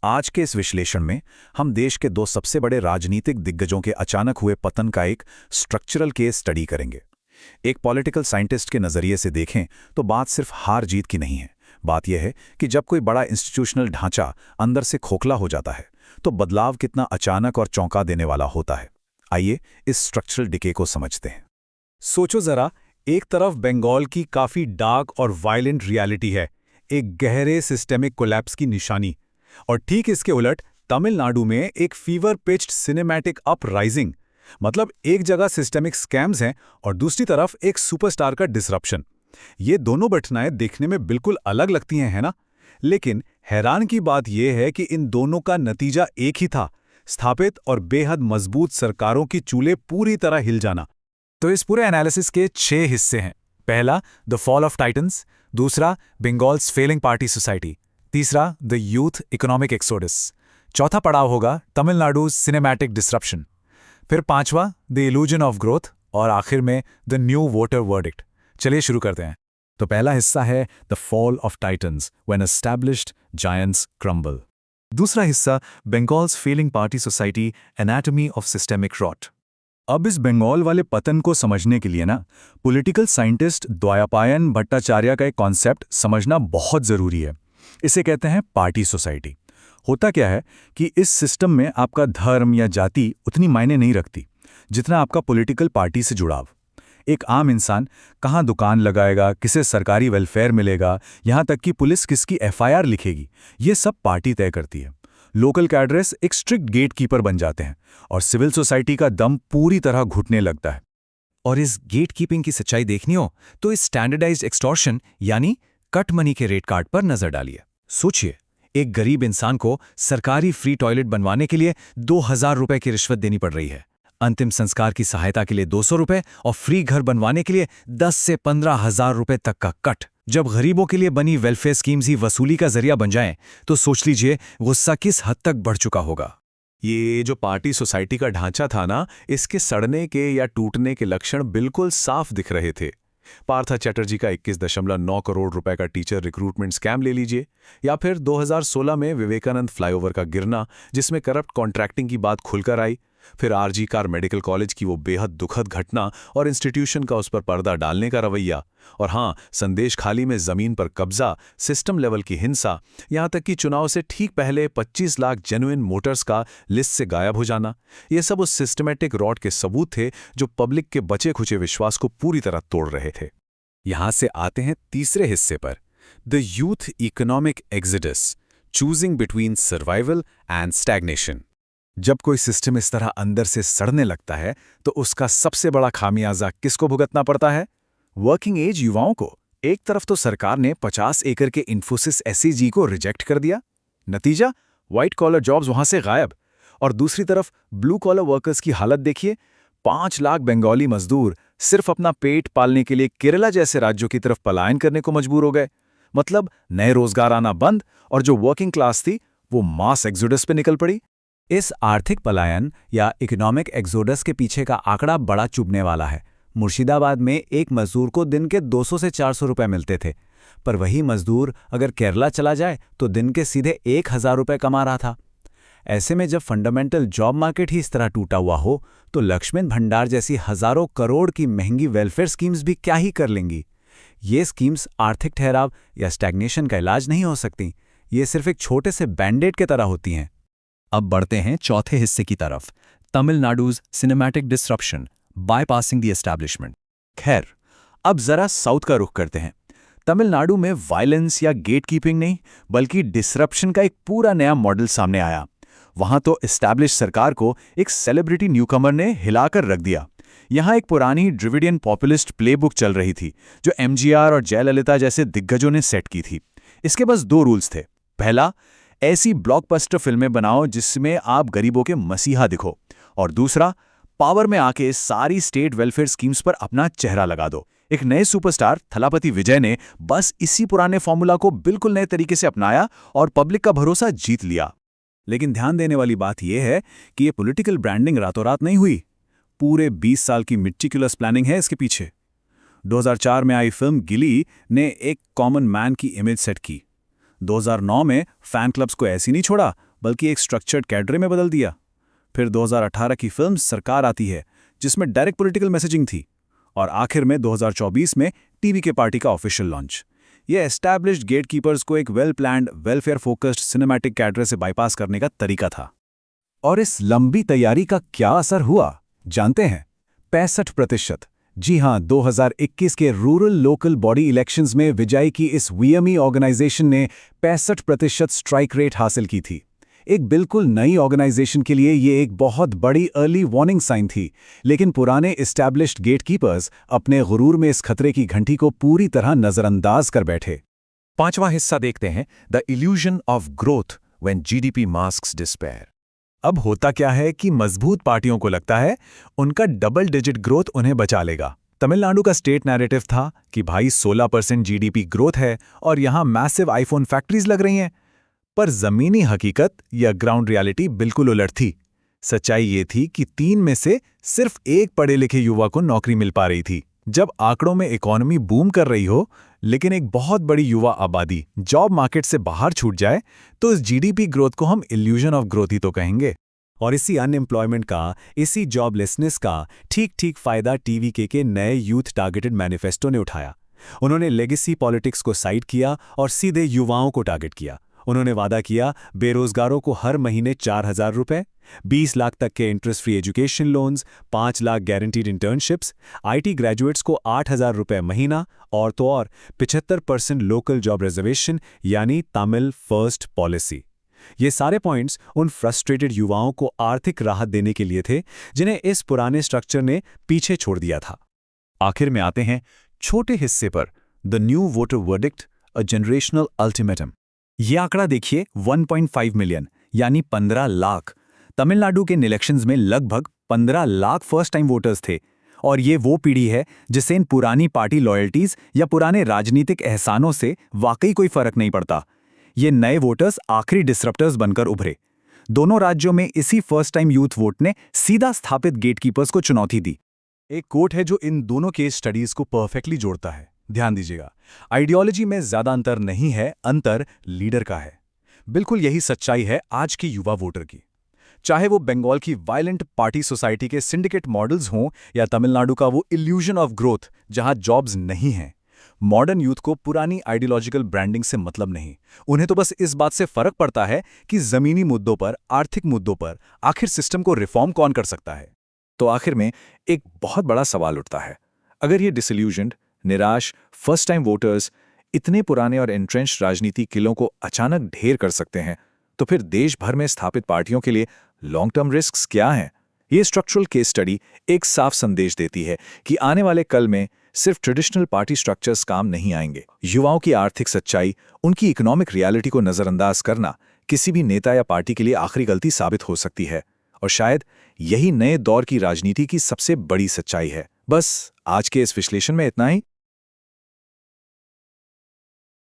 आज के इस विश्लेषण में हम देश के दो सबसे बड़े राजनीतिक दिग्गजों के अचानक हुए पतन का एक स्ट्रक्चरल केस स्टडी करेंगे। एक पॉलिटिकल साइंटिस्ट के नज़रिए से देखें तो बात सिर्फ हार जीत की नहीं है। बात यह है कि जब कोई बड़ा इंस्टीट्यूशनल ढांचा अंदर से खोखला हो जाता है तो बदलाव कितना अचानक और चौंका देने वाला होता है। आइए इस स्ट्रक्चरल डिके को समझते हैं। सोचो जरा, एक तरफ बंगाल की काफी डार्क और वायलेंट रियलिटी है, एक गहरे सिस्टेमिक कोलैप्स की निशानी, और ठीक इसके उलट तमिलनाडु में एक फीवर पिच्ड सिनेमैटिक अपराइजिंग। मतलब एक जगह सिस्टेमिक स्कैम्स हैं और दूसरी तरफ एक सुपरस्टार का डिसरप्शन। ये दोनों घटनाएं देखने में बिल्कुल अलग लगती हैं, है ना? लेकिन हैरान की बात यह है कि इन दोनों का नतीजा एक ही था, स्थापित और बेहद मजबूत सरकारों की चूल्हे पूरी तरह हिल जाना। तो इस पूरे एनालिसिस के 6 हिस्से हैं। पहला, द फॉल ऑफ टाइटन्स। दूसरा, बंगाल्स फेलिंग पार्टी सोसाइटी। तीसरा, द यूथ इकोनॉमिक एक्सोडस। चौथा पड़ाव होगा तमिलनाडु सिनेमैटिक डिसरप्शन। फिर पांचवा, द इल्यूजन ऑफ ग्रोथ। और आखिर में द न्यू वोटर वर्डिक्ट। चलिए शुरू करते हैं। तो पहला हिस्सा है the fall of titans when established giants crumble. दूसरा हिस्सा Bengal's failing party society, anatomy of systemic rot. अब इस बंगाल वाले पतन को समझने के लिए ना पॉलिटिकल साइंटिस्ट द्वयापायन भट्टाचार्य का एक कॉन्सेप्ट समझना बहुत जरूरी है। इसे कहते हैं पार्टी सोसाइटी। होता क्या है कि इस सिस्टम में आपका धर्म या जाति उतनी मायने नहीं रखती जितना आपका पॉलिटिकल पार्टी से जुड़ाव। एक आम इंसान कहाँ दुकान लगाएगा, किसे सरकारी वेलफेयर मिलेगा, यहाँ तक कि पुलिस किसकी एफआईआर लिखेगी, ये सब पार्टी तय करती है। लोकल कैडरेस एक स्ट्रिक्ट गेट कीपर बन जाते हैं और सिविल सोसाइटी का दम पूरी तरह घुटने लगता है। और इस गेट कीपिंग की सच्चाई देखनी हो तो इस स्टैंडर्डाइज्ड एक्सटॉर्शन यानी कट मनी के रेट कार्ड पर नजर डालिए। सोचिए, एक गरीब इंसान को सरकारी फ्री टॉयलेट बनवाने के लिए 2000 रुपए की रिश्वत देनी पड़ रही है, अंतिम संस्कार की सहायता के लिए 200 रुपए और फ्री घर बनवाने के लिए 10 से 15,000 रुपए तक का कट। जब गरीबों के लिए बनी वेलफेयर स्कीम्स ही वसूली का जरिया बन जाएं, तो सोच लीजिए गुस्सा किस हद तक बढ़ चुका होगा। ये जो पार्टी सोसाइटी का ढांचा था ना, इसके सड़ने के या टूटने के लक्षण बिल्कुल साफ दिख रहे थे। पार्था चैटर्जी का 21.9 करोड़ रुपए का टीचर रिक्रूटमेंट स्कैम ले लीजिए, या फिर 2016 में विवेकानंद फ्लाईओवर का गिरना जिसमें करप्ट कॉन्ट्रैक्टिंग की बात खुलकर आई, फिर आरजी कार मेडिकल कॉलेज की वो बेहद दुखद घटना और इंस्टीट्यूशन का उस पर पर्दा डालने का रवैया, और हाँ, संदेश खाली में जमीन पर कब्जा, सिस्टम लेवल की हिंसा, यहां तक कि चुनाव से ठीक पहले 25 लाख जेन्युइन वोटर्स का लिस्ट से गायब हो जाना। ये सब उस सिस्टमैटिक रॉट के सबूत थे जो पब्लिक के बचे खुचे विश्वास को पूरी तरह तोड़ रहे थे। यहां से आते हैं तीसरे हिस्से पर, the youth economic exodus, choosing between survival and stagnation. जब कोई सिस्टम इस तरह अंदर से सड़ने लगता है तो उसका सबसे बड़ा खामियाजा किसको भुगतना पड़ता है? वर्किंग एज युवाओं को। एक तरफ तो सरकार ने 50 एकड़ के इन्फोसिस एसईजी को रिजेक्ट कर दिया, नतीजा व्हाइट कॉलर जॉब्स वहां से गायब। और दूसरी तरफ ब्लू कॉलर वर्कर्स की हालत देखिए, 5 लाख बंगाली मजदूर सिर्फ अपना पेट पालने के लिए केरला जैसे राज्यों की तरफ पलायन करने को मजबूर हो गए। मतलब नए रोजगार आना बंद और जो वर्किंग क्लास थी वो मास एक्सोडस पे निकल पड़ी। इस आर्थिक पलायन या इकोनॉमिक एक्सोडस के पीछे का आंकड़ा बड़ा चुभने वाला है। मुर्शिदाबाद में एक मजदूर को दिन के 200 से 400 रुपए मिलते थे, पर वही मजदूर अगर केरला चला जाए तो दिन के सीधे 1000 रुपए कमा रहा था। ऐसे में जब फंडामेंटल जॉब मार्केट ही इस तरह टूटा हुआ हो तो लक्ष्मण भंडार जैसी हजारों करोड़ की महंगी वेलफेयर स्कीम्स भी क्या ही कर लेंगी। ये स्कीम्स आर्थिक ठहराव या स्टैग्नेशन का इलाज नहीं हो सकती, ये सिर्फ एक छोटे से बैंडेड के तरह होती हैं। अब बढ़ते हैं चौथे हिस्से की तरफ, Tamil Nadu's cinematic disruption, bypassing the establishment. खैर, अब जरा साउथ का रुख करते हैं। तमिलनाडु में वायलेंस या गेट कीपिंग नहीं बल्कि डिसरप्शन का एक पूरा नया मॉडल सामने आया। वहां तो एस्टैब्लिश सरकार को एक सेलिब्रिटी न्यूकमर ने हिलाकर रख दिया। यहां एक पुरानी ड्रिविडियन पॉपुलिस्ट प्लेबुक चल रही थी जो एमजीआर और जयललिता जैसे दिग्गजों ने सेट की थी। इसके बस 2 रूल्स थे। पहला, ऐसी ब्लॉकबस्टर फिल्में बनाओ जिसमें आप गरीबों के मसीहा दिखो, और दूसरा, पावर में आके सारी स्टेट वेलफेयर स्कीम्स पर अपना चेहरा लगा दो। एक नए सुपरस्टार थलापति विजय ने बस इसी पुराने फॉर्मूला को बिल्कुल नए तरीके से अपनाया और पब्लिक का भरोसा जीत लिया। लेकिन ध्यान देने वाली बात यह है कि यह पॉलिटिकल ब्रांडिंग रातों रात नहीं हुई। पूरे 20 साल की मेटिकुलस प्लानिंग है इसके पीछे। 2004 में आई फिल्म गिली ने एक कॉमन मैन की इमेज सेट की। 2009 में फैन क्लब्स को ऐसी नहीं छोड़ा बल्कि एक स्ट्रक्चर्ड कैडरे में बदल दिया। फिर 2018 की फिल्म सरकार आती है, जिसमें डायरेक्ट पॉलिटिकल मैसेजिंग थी, और आखिर में 2024 में टीवी के पार्टी का ऑफिशियल लॉन्च। ये एस्टैब्लिश्ड गेटकीपर्स को एक well planned, welfare focused cinematic cadre से बाईपास करने का तरीका था। और इस लंबी तैयारी का क्या असर हुआ, जानते हैं? 65%। जी हां, 2021 के रूरल लोकल बॉडी इलेक्शंस में विजय की इस वीएमई ऑर्गेनाइजेशन ने 65% स्ट्राइक रेट हासिल की थी। एक बिल्कुल नई ऑर्गेनाइजेशन के लिए ये एक बहुत बड़ी अर्ली वार्निंग साइन थी, लेकिन पुराने एस्टैब्लिश्ड गेटकीपर्स अपने गुरूर में इस खतरे की घंटी को पूरी तरह नजरअंदाज कर बैठे। 5वां हिस्सा देखते हैं, the illusion of growth when GDP masks despair. अब होता क्या है कि मजबूत पार्टियों को लगता है उनका डबल डिजिट ग्रोथ उन्हें बचा लेगा। तमिलनाडु का स्टेट नैरेटिव था कि भाई 16% जीडीपी ग्रोथ है और यहां मैसिव आईफोन फैक्ट्रीज लग रही हैं। पर जमीनी हकीकत या ग्राउंड रियलिटी बिल्कुल उलट थी। सच्चाई ये थी कि 3 में से सिर्फ एक पढ़े लिखे युवा को नौकरी मिल पा रही थी। जब आंकड़ों में इकोनॉमी बूम कर रही हो, लेकिन एक बहुत बड़ी युवा आबादी जॉब मार्केट से बाहर छूट जाए, तो इस जीडीपी ग्रोथ को हम इल्यूजन ऑफ ग्रोथ ही तो कहेंगे। और इसी अनएम्प्लॉयमेंट का, इसी जॉबलेसनेस का ठीक फायदा टीवीके के नए यूथ टारगेटेड मैनिफेस्टो ने उठाया। उन्होंने लेगेसी पॉलिटिक्स को साइड किया और सीधे युवाओं को टारगेट किया। उन्होंने वादा किया बेरोजगारों को हर महीने 4,000 रुपए, 20 लाख तक के interest free education loans, 5 lakh guaranteed internships, IT graduates को 8,000 रुपए महीना, और तो और 75% लोकल जॉब रिजर्वेशन यानी तमिल फर्स्ट पॉलिसी। ये सारे पॉइंट्स उन फ्रस्ट्रेटेड युवाओं को आर्थिक राहत देने के लिए थे, जिन्हें इस पुराने स्ट्रक्चर ने पीछे छोड़ दिया था। आखिर में आते हैं छोटे हिस्से पर, the new voter verdict, a generational ultimatum. ये आंकड़ा देखिए, 1.5 मिलियन यानी 15 लाख। तमिलनाडु के इलेक्शंस में लगभग 15 लाख फर्स्ट टाइम वोटर्स थे, और ये वो पीढ़ी है जिसे इन पुरानी पार्टी लॉयल्टीज या पुराने राजनीतिक एहसानों से वाकई कोई फर्क नहीं पड़ता। ये नए वोटर्स आखिरी डिसरप्टर्स बनकर उभरे। दोनों राज्यों में इसी फर्स्ट टाइम यूथ वोट ने सीधा स्थापित गेटकीपर्स को चुनौती दी। एक कोट है जो इन दोनों केस स्टडीज को परफेक्टली जोड़ता है। ध्यान दीजिएगा, आइडियोलॉजी में ज्यादा अंतर नहीं है, अंतर लीडर का है। बिल्कुल यही सच्चाई है आज के युवा वोटर की। चाहे वो बंगाल की वायलेंट पार्टी सोसाइटी के सिंडिकेट मॉडल्स हों या तमिलनाडु का वो इल्यूजन ऑफ ग्रोथ जहां जॉब्स नहीं हैं, मॉडर्न यूथ को पुरानी आइडियोलॉजिकल ब्रांडिंग से मतलब नहीं। उन्हें तो बस इस बात से फर्क पड़ता है कि जमीनी मुद्दों पर, आर्थिक मुद्दों पर आखिर सिस्टम को रिफॉर्म कौन कर सकता है। तो आखिर में एक बहुत बड़ा सवाल उठता है, अगर ये डिसइल्यूजन्ड, निराश फर्स्ट टाइम वोटर्स इतने पुराने और एंट्रेंच्ड राजनीति किलों को अचानक ढेर कर सकते हैं, तो फिर देश भर में स्थापित पार्टियों के लिए लॉन्ग टर्म रिस्क्स क्या हैं? ये स्ट्रक्चरल केस स्टडी एक साफ संदेश देती है कि आने वाले कल में सिर्फ ट्रेडिशनल पार्टी स्ट्रक्चर्स काम नहीं आएंगे। युवाओं की आर्थिक सच्चाई, उनकी इकोनॉमिक रियलिटी को नजरअंदाज करना किसी भी नेता या पार्टी के लिए आखिरी गलती साबित हो सकती है, और शायद यही नए दौर की राजनीति की सबसे बड़ी सच्चाई है। बस आज के इस विश्लेषण में इतना ही।